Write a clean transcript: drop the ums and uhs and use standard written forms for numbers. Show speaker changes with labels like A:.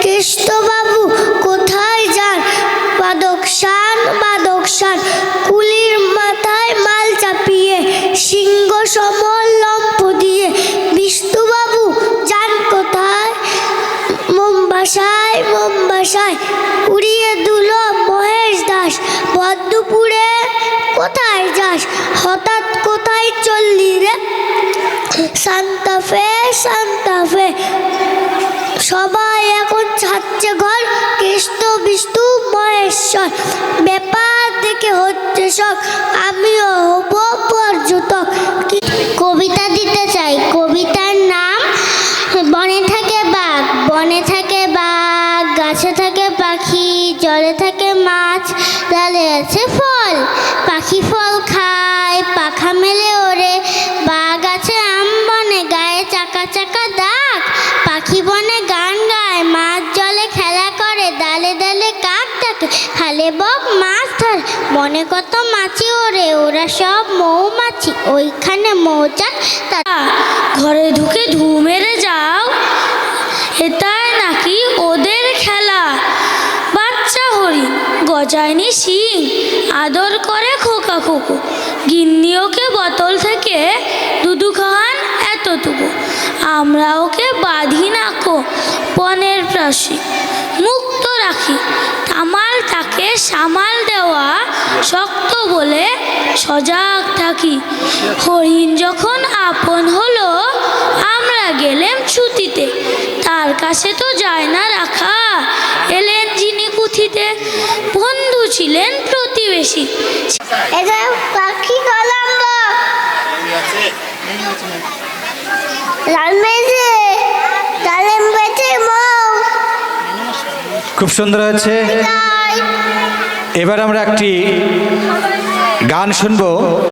A: কেষ্টবাবু কোথায় যান? বাদক শান কুলির মাথায় মাল চাপিয়ে, সিংহ সমল লম্ফ দিয়ে। বিষ্ণুবাবু যান কোথায়? মোমবাসায় উড়িয়ে দিল মহেশ দাস। বদ্ধপুরে কোথায় যাস? হঠাৎ কোথায় চললি রে? সান্তাফে সবাই এখন ছাড়ছে ঘর, কেষ্ট বিষ্ণু মহেশ্বর। ব্যাপার দেখে হচ্ছে শখ, আমিও হব পর্যটক। কবিতা দিতে চাই, কবিতার নাম বনে থাকে বাঘ, গাছে থাকে পাখি, জলে থাকে মাছ, ডালে আছে ফল। পাখি ফল খায়, পাখা মেলে ওড়ে। বাঘ আছে আম বনে, গায়ে চাকা চাকা দাগ। পাখি বনে গান গায়, মাছ জলে খেলা করে। ডালে ডালে কাক ডাকে, খালে বক মাছ ধরে। বনে কত মাছি ওড়ে, ওরা সব মৌমাছি, ওইখানে মৌচাক।
B: ঘরে ঢুকে ধু মেরে যাও, এটাই নাকি ওদের খেলা? বাচ্চা হরিণ গজায়নি শিং, আদর করে খোকা খোকো। গিন্নি ওকে বোতল থেকে দুধু খাওয়ান এতটুকু। আমরা ওকে বাঁধি নাকো বনের পাশে, মুক্ত রাখি। তামাল তাকে সামাল দেওয়া শক্ত বলে সজাগ থাকি। হরিণ যখন আপন হলো, আমরা গেলেম ছুটিতে। তার কাছে তো যায় না রাখা, এলেন যিনি পুঁথিতে। বন্ধু ছিলেন প্রতিবেশী।
A: পাখি কলম্ব
C: খুব সুন্দর হয়েছে। এবার আমরা একটি গান শুনবো।